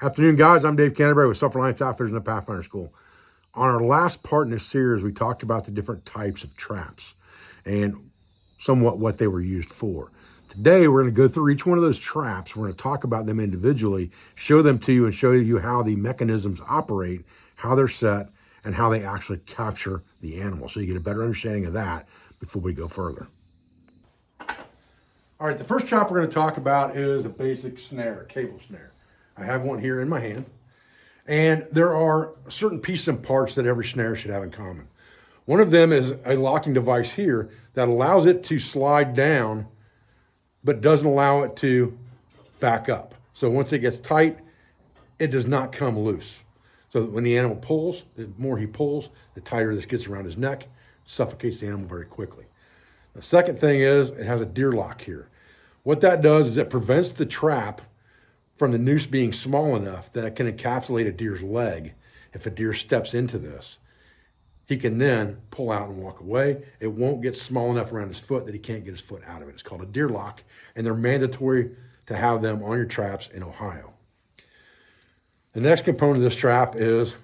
Afternoon, guys. I'm Dave Canterbury with Self-Reliance Outfitters in the Pathfinder School. On our last part in this series, we talked about the different types of traps and somewhat what they were used for. Today, we're going to go through each one of those traps. We're going to talk about them individually, show them to you, and show you how the mechanisms operate, how they're set, and how they actually capture the animal. So you get a better understanding of that before we go further. All right, the first trap we're going to talk about is a basic snare, a cable snare. I have one here in my hand. And there are certain pieces and parts that every snare should have in common. One of them is a locking device here that allows it to slide down, but doesn't allow it to back up. So once it gets tight, it does not come loose. So that when the animal pulls, the more he pulls, the tighter this gets around his neck, suffocates the animal very quickly. The second thing is it has a deer lock here. What that does is it prevents the trap from the noose being small enough that it can encapsulate a deer's leg. If a deer steps into this, he can then pull out and walk away. It won't get small enough around his foot that he can't get his foot out of it. It's called a deer lock, and they're mandatory to have them on your traps in Ohio. The next component of this trap is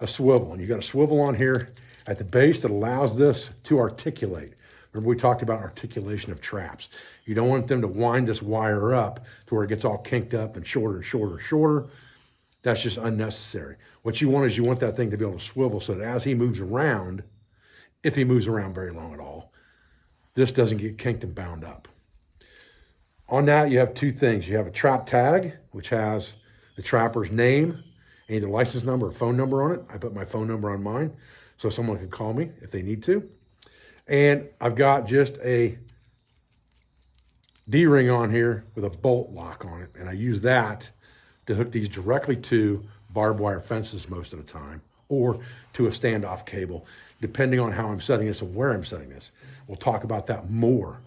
a swivel, and you've got a swivel on here at the base that allows this to articulate. Remember, we talked about articulation of traps. You don't want them to wind this wire up to where it gets all kinked up and shorter and shorter and shorter. That's just unnecessary. What you want is you want that thing to be able to swivel so that as he moves around, if he moves around very long at all, this doesn't get kinked and bound up. On that, you have two things. You have a trap tag, which has the trapper's name, and either license number or phone number on it. I put my phone number on mine so someone can call me if they need to. And I've got just a D-ring on here with a bolt lock on it. And I use that to hook these directly to barbed wire fences most of the time, or to a standoff cable, depending on how I'm setting this and where I'm setting this. We'll talk about that more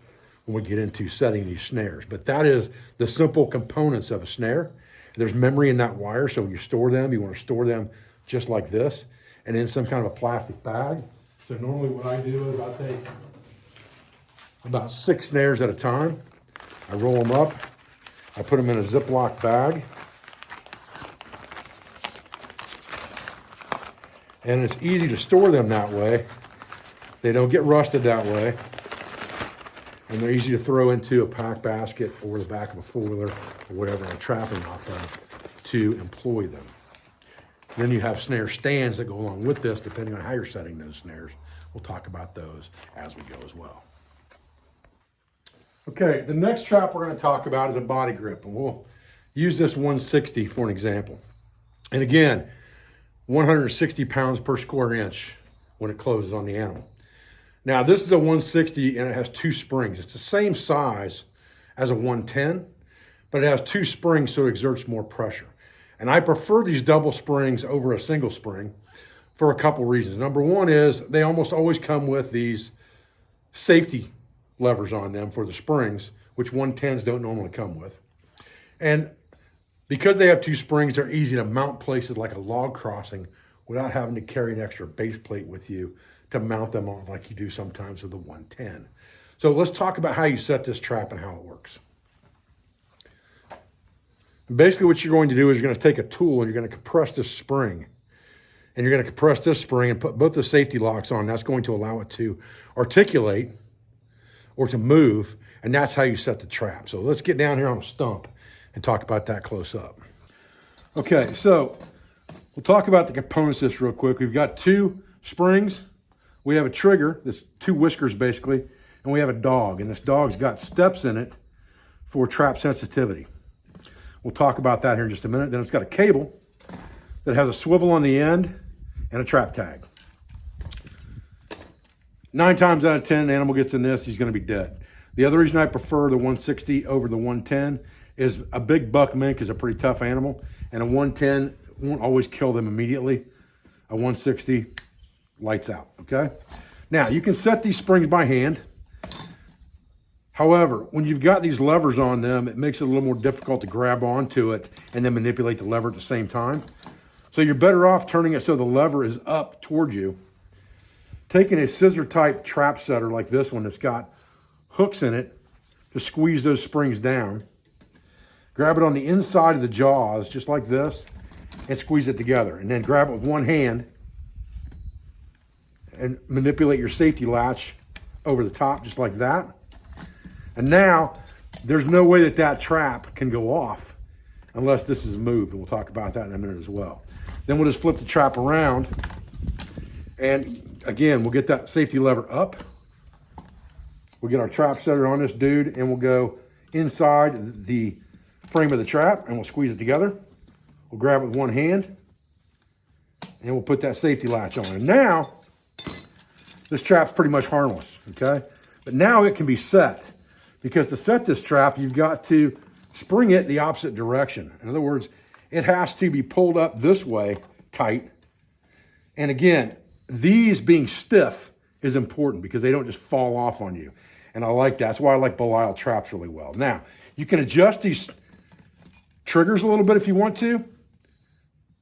when we get into setting these snares. But that is the simple components of a snare. There's memory in that wire, so when you store them, you want to store them just like this and in some kind of a plastic bag. So normally what I do is I take about 6 snares at a time. I roll them up. I put them in a Ziploc bag. And it's easy to store them that way. They don't get rusted that way. And they're easy to throw into a pack basket or the back of a four-wheeler or whatever I'm trapping off of to employ them. Then you have snare stands that go along with this, depending on how you're setting those snares. We'll talk about those as we go as well. Okay, the next trap we're going to talk about is a body grip, and we'll use this 160 for an example. And again, 160 pounds per square inch when it closes on the animal. Now, this is a 160, and it has 2 springs. It's the same size as a 110, but it has 2 springs, so it exerts more pressure. And I prefer these double springs over a single spring for a couple reasons. Number one is they almost always come with these safety levers on them for the springs, which 110s don't normally come with. And because they have 2 springs, they're easy to mount places like a log crossing without having to carry an extra base plate with you to mount them on like you do sometimes with the 110. So let's talk about how you set this trap and how it works. Basically what you're going to do is you're going to take a tool and you're going to compress this spring. And you're going to compress this spring and put both the safety locks on. That's going to allow it to articulate or to move, and that's how you set the trap. So let's get down here on a stump and talk about that close up. Okay, so we'll talk about the components of this real quick. We've got 2 springs. We have a trigger, that's 2 whiskers basically, and we have a dog. And this dog's got steps in it for trap sensitivity. We'll talk about that here in just a minute. Then it's got a cable that has a swivel on the end and a trap tag. 9 times out of 10, the animal gets in this, he's going to be dead. The other reason I prefer the 160 over the 110 is a big buck mink is a pretty tough animal, and a 110 won't always kill them immediately. A 160, lights out, okay? Now, you can set these springs by hand. However, when you've got these levers on them, it makes it a little more difficult to grab onto it and then manipulate the lever at the same time. So you're better off turning it so the lever is up toward you. Taking a scissor type trap setter like this one that's got hooks in it to squeeze those springs down. grab it on the inside of the jaws, just like this, and squeeze it together. And then grab it with one hand and manipulate your safety latch over the top, just like that. And now, there's no way that that trap can go off unless this is moved. And we'll talk about that in a minute as well. Then we'll just flip the trap around. And again, we'll get that safety lever up. We'll get our trap setter on this dude, and we'll go inside the frame of the trap, and we'll squeeze it together. We'll grab it with one hand, and we'll put that safety latch on. And now, this trap's pretty much harmless, okay? But now it can be set, because to set this trap, you've got to spring it the opposite direction. In other words, it has to be pulled up this way, tight. And again, these being stiff is important because they don't just fall off on you. And I like that. That's why I like Belial traps really well. Now, you can adjust these triggers a little bit if you want to.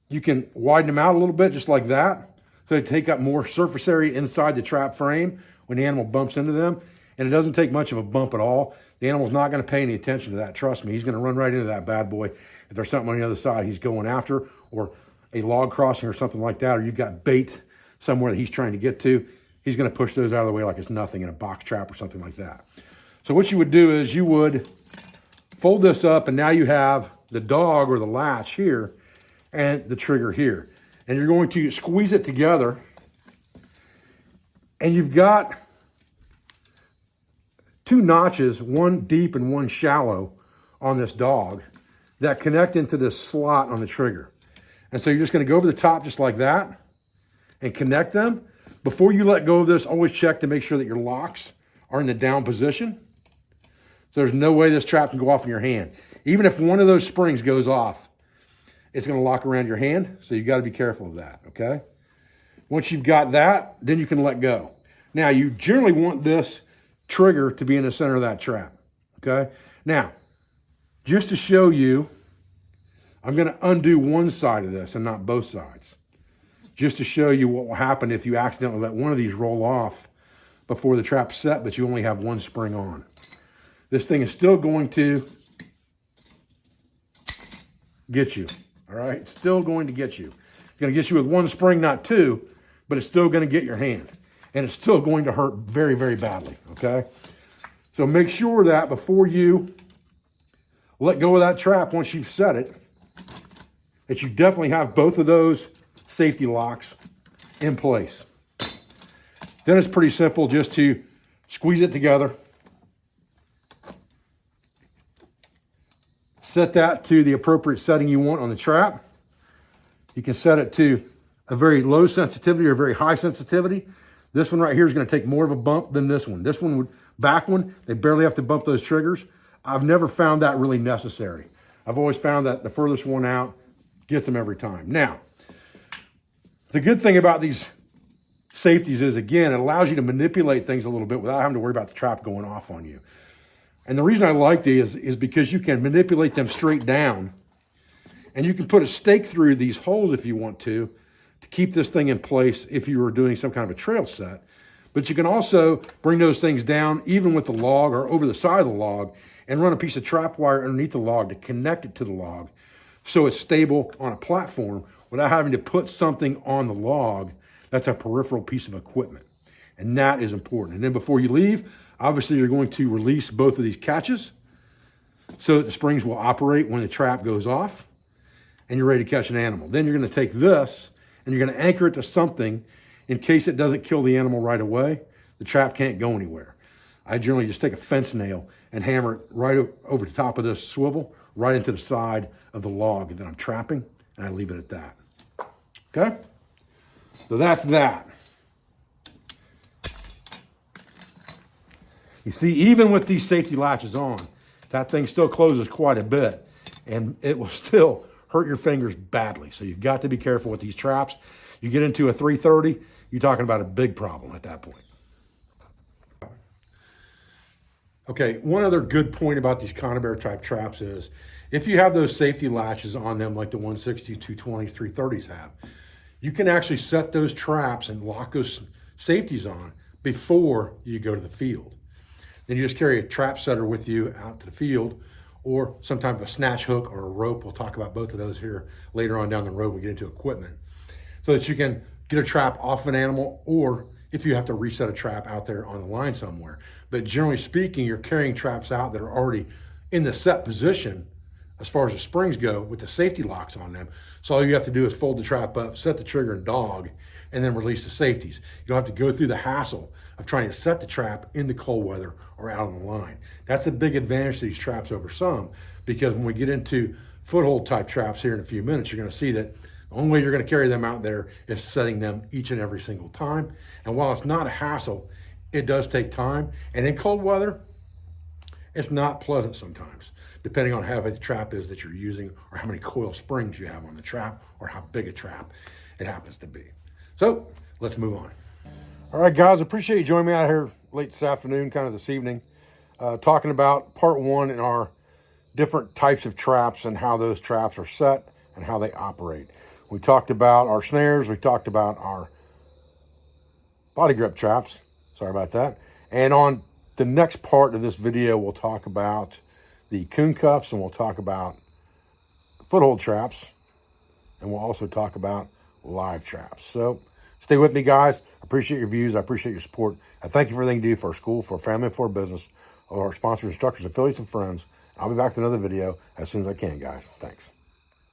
You can widen them out a little bit, just like that. So they take up more surface area inside the trap frame when the animal bumps into them. And it doesn't take much of a bump at all. The animal's not going to pay any attention to that. Trust me, he's going to run right into that bad boy. If there's something on the other side he's going after, or a log crossing or something like that, or you've got bait somewhere that he's trying to get to, he's going to push those out of the way like it's nothing in a box trap or something like that. So what you would do is you would fold this up, and now you have the dog or the latch here and the trigger here. And you're going to squeeze it together, and you've got two notches, one deep and one shallow on this dog that connect into this slot on the trigger. And so you're just going to go over the top just like that and connect them. Before you let go of this, always check to make sure that your locks are in the down position. So there's no way this trap can go off in your hand. Even if one of those springs goes off, it's going to lock around your hand. So you've got to be careful of that, okay? Once you've got that, then you can let go. Now, you generally want this trigger to be in the center of that trap, okay? Now, just to show you, I'm going to undo one side of this and not both sides, just to show you what will happen if you accidentally let one of these roll off before the trap's set, but you only have one spring on. This thing is still going to get you, all right? It's still going to get you. It's going to get you with one spring, not two, but it's still going to get your hand. And it's still going to hurt very, very badly, okay? So make sure that before you let go of that trap, once you've set it, that you definitely have both of those safety locks in place. Then it's pretty simple just to squeeze it together. Set that to the appropriate setting you want on the trap. You can set it to a very low sensitivity or very high sensitivity. This one right here is going to take more of a bump than this one. This one, back one, they barely have to bump those triggers. I've never found that really necessary. I've always found that the furthest one out gets them every time. Now, the good thing about these safeties is, again, it allows you to manipulate things a little bit without having to worry about the trap going off on you. And the reason I like these is because you can manipulate them straight down, and you can put a stake through these holes if you want to keep this thing in place if you were doing some kind of a trail set. But you can also bring those things down even with the log or over the side of the log and run a piece of trap wire underneath the log to connect it to the log so it's stable on a platform without having to put something on the log that's a peripheral piece of equipment. And that is important. And then before you leave, obviously you're going to release both of these catches so that the springs will operate when the trap goes off and you're ready to catch an animal. Then you're going to take this and you're going to anchor it to something in case it doesn't kill the animal right away. The trap can't go anywhere. I generally just take a fence nail and hammer it right over the top of this swivel, right into the side of the log that I'm trapping, and I leave it at that. Okay? So that's that. You see, even with these safety latches on, that thing still closes quite a bit, and it will still hurt your fingers badly. So you've got to be careful with these traps. You get into a 330, you're talking about a big problem at that point. Okay, one other good point about these conibear type traps is if you have those safety latches on them like the 160, 220, 330s have, you can actually set those traps and lock those safeties on before you go to the field. Then you just carry a trap setter with you out to the field, or some type of a snatch hook or a rope. We'll talk about both of those here later on down the road when we get into equipment, so that you can get a trap off an animal, or if you have to reset a trap out there on the line somewhere. But generally speaking, you're carrying traps out that are already in the set position as far as the springs go with the safety locks on them. So all you have to do is fold the trap up, set the trigger and dog, and then release the safeties. You don't have to go through the hassle of trying to set the trap in the cold weather or out on the line. That's a big advantage to these traps over some, because when we get into foothold type traps here in a few minutes, you're going to see that the only way you're going to carry them out there is setting them each and every single time. And while it's not a hassle, it does take time. And in cold weather, it's not pleasant sometimes, depending on how heavy the trap is that you're using, or how many coil springs you have on the trap, or how big a trap it happens to be. So let's move on. All right, guys, appreciate you joining me out here late this afternoon, kind of this evening, talking about part one in our different types of traps and how those traps are set and how they operate. We talked about our snares. We talked about our body grip traps. Sorry about that. And on the next part of this video, we'll talk about the coon cuffs, and we'll talk about foothold traps, and we'll also talk about live traps. So stay with me, guys. I appreciate your views. I appreciate your support. I thank you for everything you do for our school, for our family, for our business, or our sponsors, instructors, affiliates, and friends. I'll be back with another video as soon as I can, guys. Thanks.